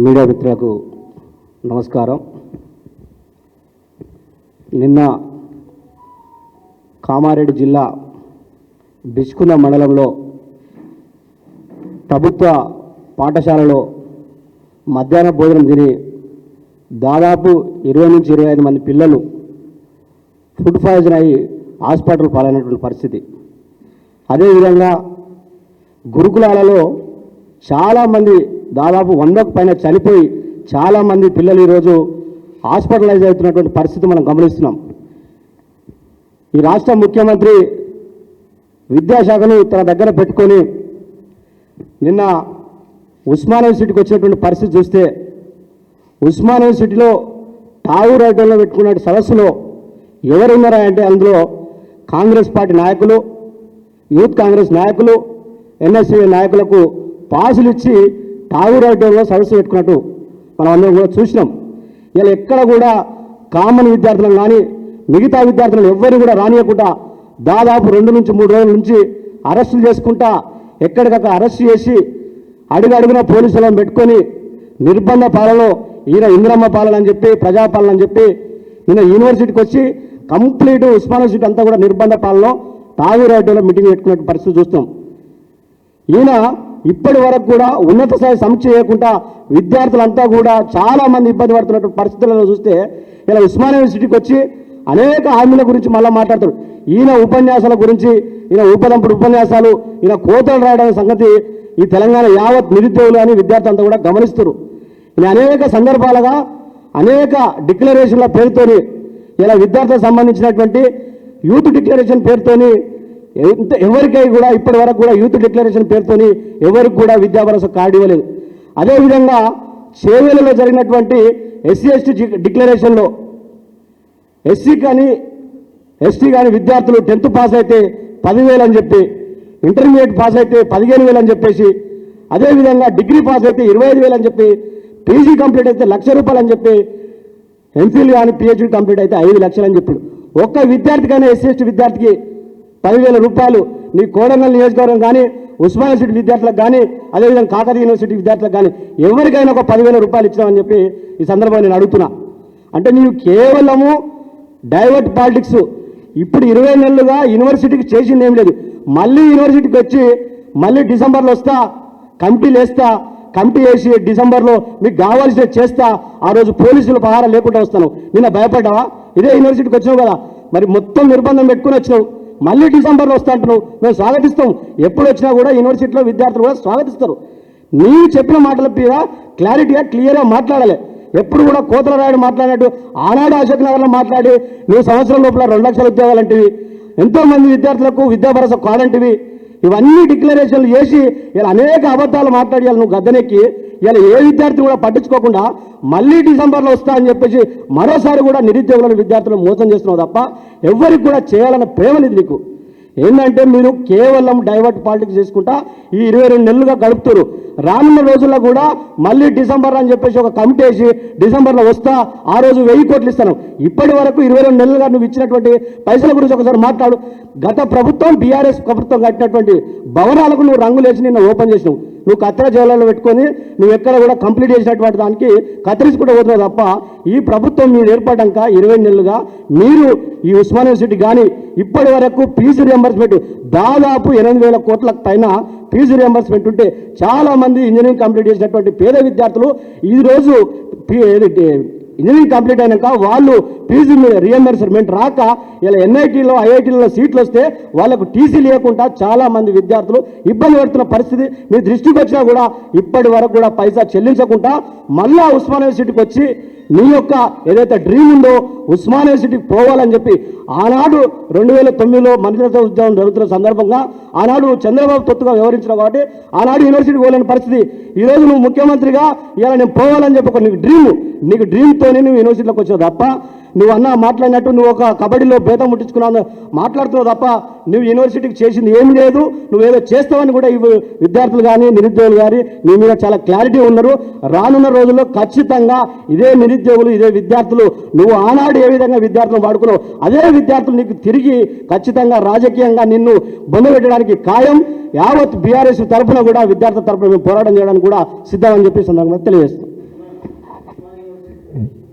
Media మిత్రులకు నమస్కారం. నిన్న కామారెడ్డి జిల్లా బిచ్కుంద మండలంలో ప్రభుత్వ పాఠశాలలో మధ్యాహ్న భోజనం తిని దాదాపు 20 నుంచి 25 మంది పిల్లలు ఫుడ్ పాయిజన్ అయ్యి హాస్పిటల్ పాలైనటువంటి పరిస్థితి. అదేవిధంగా గురుకులాలలో చాలామంది దాదాపు 100కు పైన చనిపోయి చాలామంది పిల్లలు ఈరోజు హాస్పిటలైజ్ అవుతున్నటువంటి పరిస్థితి మనం గమనిస్తున్నాం. ఈ రాష్ట్ర ముఖ్యమంత్రి విద్యాశాఖను తన దగ్గర పెట్టుకొని నిన్న ఉస్మానియా యూనివర్సిటీకి వచ్చినటువంటి పరిస్థితి చూస్తే ఉస్మానియా యూనివర్సిటీలో టావూర్ ఐటంలో పెట్టుకున్న సదస్సులో ఎవరున్నారా అంటే అందులో కాంగ్రెస్ పార్టీ నాయకులు, యూత్ కాంగ్రెస్ నాయకులు, ఎన్ఎస్సీ నాయకులకు పాసులు ఇచ్చి టావూర్ ఐటంలో సదస్సు పెట్టుకున్నట్టు మనం అందరం కూడా చూసినాం. ఇలా ఎక్కడ కూడా కామన్ విద్యార్థులను కానీ మిగతా విద్యార్థులను ఎవరిని కూడా రానియకుండా దాదాపు 2 నుంచి 3 రోజుల నుంచి అరెస్టులు చేసుకుంటా ఎక్కడికక్కడ అరెస్ట్ చేసి అడుగడుగున పోలీసులను పెట్టుకొని నిర్బంధ పాలనలో ఈయన ఇంద్రమ్మ పాలన అని చెప్పి ప్రజాపాలన అని చెప్పి నిన్న యూనివర్సిటీకి వచ్చి కంప్లీట్ ఉస్మానియా యూనివర్సిటీ అంతా కూడా నిర్బంధ పాలనలో టావూర్ ఐటంలో మీటింగ్ పెట్టుకున్న పరిస్థితి చూస్తాం. ఈయన ఇప్పటి వరకు కూడా ఉన్నత స్థాయి సమీక్ష చేయకుండా విద్యార్థులంతా కూడా చాలామంది ఇబ్బంది పడుతున్నటువంటి పరిస్థితులను చూస్తే ఇలా ఉస్మానియా యూనివర్సిటీకి వచ్చి అనేక హామీల గురించి మళ్ళీ మాట్లాడతాడు. ఈయన ఉపన్యాసాల గురించి, ఈయన ఉపదంపుడు ఉపన్యాసాలు, ఈయన కోతలు రాయడం సంగతి ఈ తెలంగాణ యావత్ నిరుద్యోగులు అని విద్యార్థులంతా కూడా గమనిస్తారు. ఈయన అనేక సందర్భాలుగా అనేక డిక్లరేషన్ల పేరుతోని ఇలా విద్యార్థులకు సంబంధించినటువంటి యూత్ డిక్లరేషన్ పేరుతోని ఎవరికై కూడా ఇప్పటి వరకు కూడా యూత్ డిక్లరేషన్ పేరుతోని ఎవరికి కూడా విద్యా భరోసా కార్డు ఇవ్వలేదు. అదేవిధంగా చేవేలలో జరిగినటువంటి ఎస్సీ ఎస్టీ డిక్లరేషన్లో ఎస్సీ కానీ ఎస్టీ కానీ విద్యార్థులు 10th పాస్ అయితే 10,000 అని చెప్పి, ఇంటర్మీడియట్ పాస్ అయితే 15,000 అని చెప్పేసి, అదేవిధంగా డిగ్రీ పాస్ అయితే 25,000 అని చెప్పి, పీజీ కంప్లీట్ అయితే ₹1,00,000 అని చెప్పి, ఎంఫిల్ కానీ పిహెచ్డీ కంప్లీట్ అయితే 5 లక్షలు అని చెప్పాడు. ఒక్క విద్యార్థికైనా ఎస్సీ ఎస్టీ విద్యార్థికి 10,000 రూపాయలు నీ కోడంగల్ నియోజకవర్గం కానీ ఉస్మానియా యూనివర్సిటీ విద్యార్థులకు కానీ అదేవిధంగా కాకతీయ యూనివర్సిటీ విద్యార్థులకు కానీ ఎవరికైనా ఒక 10,000 రూపాయలు ఇచ్చినామని చెప్పి ఈ సందర్భంగా నేను అడుగుతున్నా. అంటే నీవు కేవలము డైవర్ట్ పాలిటిక్స్. ఇప్పుడు 20 నెలలుగా యూనివర్సిటీకి చేసింది ఏం లేదు. మళ్ళీ యూనివర్సిటీకి వచ్చి మళ్ళీ డిసెంబర్లో వస్తా, కమిటీలు వేస్తా, కమిటీ వేసి డిసెంబర్లో మీకు కావాల్సిన చేస్తా, ఆ రోజు పోలీసులు పహారా లేకుండా వస్తాను. నిన్న భయపడ్డావా? ఇదే యూనివర్సిటీకి వచ్చినావు కదా, మరి మొత్తం నిర్బంధం పెట్టుకుని వచ్చినావు. మళ్ళీ డిసెంబర్లో వస్తా అంటున్నావు. మేము స్వాగతిస్తాం. ఎప్పుడు వచ్చినా కూడా యూనివర్సిటీలో విద్యార్థులు కూడా స్వాగతిస్తారు. నీవు చెప్పిన మాటల మీద క్లారిటీగా క్లియర్గా మాట్లాడాలి. ఎప్పుడు కూడా కోతల రాయడం మాట్లాడినట్టు ఆనాడు అశోక్ నగర్లో మాట్లాడి నువ్వు సంవత్సరం లోపల 2 లక్షల ఉద్యోగాలంటివి, ఎంతోమంది విద్యార్థులకు విద్యా భరోసా కాదంటివి, ఇవన్నీ డిక్లరేషన్లు చేసి ఇలా అనేక అబద్ధాలు మాట్లాడి నువ్వు గద్దెనెక్కి ఇలా ఏ విద్యార్థి కూడా పట్టించుకోకుండా మళ్ళీ డిసెంబర్లో వస్తా అని చెప్పేసి మరోసారి కూడా నిరుద్యోగులను విద్యార్థులను మోసం చేస్తున్నావు తప్ప ఎవరికి కూడా చేయాలన్న ప్రేమ లేదు నీకు. ఏంటంటే మీరు కేవలం డైవర్ట్ పాలిటిక్స్ చేసుకుంటా ఈ 22 నెలలుగా గడుపుతారు. రానున్న రోజుల్లో కూడా మళ్ళీ డిసెంబర్ అని చెప్పేసి ఒక కమిటీ వేసి డిసెంబర్లో వస్తా, ఆ రోజు 1000 కోట్లు ఇస్తాను. ఇప్పటి వరకు 22 నెలలుగా నువ్వు ఇచ్చినటువంటి పైసల గురించి ఒకసారి మాట్లాడు. గత ప్రభుత్వం బీఆర్ఎస్ ప్రభుత్వం కట్టినటువంటి భవనాలకు నువ్వు రంగులేసి నిన్న ఓపెన్ చేసినావు. నువ్వు కత్తెర జైల్లో పెట్టుకొని నువ్వు ఎక్కడ కూడా కంప్లీట్ చేసినటువంటి దానికి కత్తిరించుకుంటూ పోతున్నావు తప్ప ఈ ప్రభుత్వం మీరు ఏర్పడ్డాక 20 నెలలుగా మీరు ఈ ఉస్మానియా యూనివర్సిటీ కానీ ఇప్పటి వరకు ఫీజు రియంబర్స్మెంట్ దాదాపు 8,000 కోట్ల పైన ఫీజు రియంబర్స్మెంట్ ఉంటే చాలామంది ఇంజనీరింగ్ కంప్లీట్ చేసినటువంటి పేద విద్యార్థులు ఈరోజు ఇంజనీరింగ్ కంప్లీట్ అయినాక వాళ్ళు ఫీజు రియంబర్స్మెంట్ రాక ఇలా ఎన్ఐటీలో ఐఐటీలలో సీట్లు వస్తే వాళ్ళకు టీసీ లేకుండా చాలామంది విద్యార్థులు ఇబ్బంది పడుతున్న పరిస్థితి మీ దృష్టికి వచ్చినా కూడా ఇప్పటి వరకు కూడా పైసా చెల్లించకుండా మళ్ళా ఉస్మానియా యూనివర్సిటీకి వచ్చి నీ యొక్క ఏదైతే డ్రీమ్ ఉందో ఉస్మానియా యూనివర్సిటీకి పోవాలని చెప్పి ఆనాడు 2009లో మంత్రిత్వ ఉద్యోగం జరుగుతున్న సందర్భంగా ఆనాడు చంద్రబాబు తొత్తుగా వ్యవహరించినావు కాబట్టి ఆనాడు యూనివర్సిటీకి పోలేని పరిస్థితి. ఈరోజు నువ్వు ముఖ్యమంత్రిగా ఇలా నేను పోవాలని చెప్పి ఒక నీకు డ్రీమ్తోనే నువ్వు యూనివర్సిటీలోకి వచ్చావు తప్ప నువ్వు అన్న మాట్లాడినట్టు నువ్వు ఒక కబడ్డీలో భేదం ముట్టించుకున్నావు మాట్లాడుతున్నావు తప్ప నువ్వు యూనివర్సిటీకి చేసింది ఏం లేదు. నువ్వేదో చేస్తావని కూడా ఈ విద్యార్థులు కానీ నిరుద్యోగులు కానీ నీ మీద చాలా క్లారిటీ ఉన్నారు. రానున్న రోజుల్లో ఖచ్చితంగా ఇదే నిరుద్యోగులు ఇదే విద్యార్థులు నువ్వు ఆనాడు ఏ విధంగా విద్యార్థులను వాడుకున్నావు అదే విద్యార్థులు నీకు తిరిగి ఖచ్చితంగా రాజకీయంగా నిన్ను బొందబెట్టడానికి ఖాయం. యావత్ బీఆర్ఎస్ తరఫున కూడా విద్యార్థుల తరఫున మేము పోరాటం చేయడానికి కూడా సిద్ధమని చెప్పి సందర్భంగా తెలియజేస్తాం. చేయండి.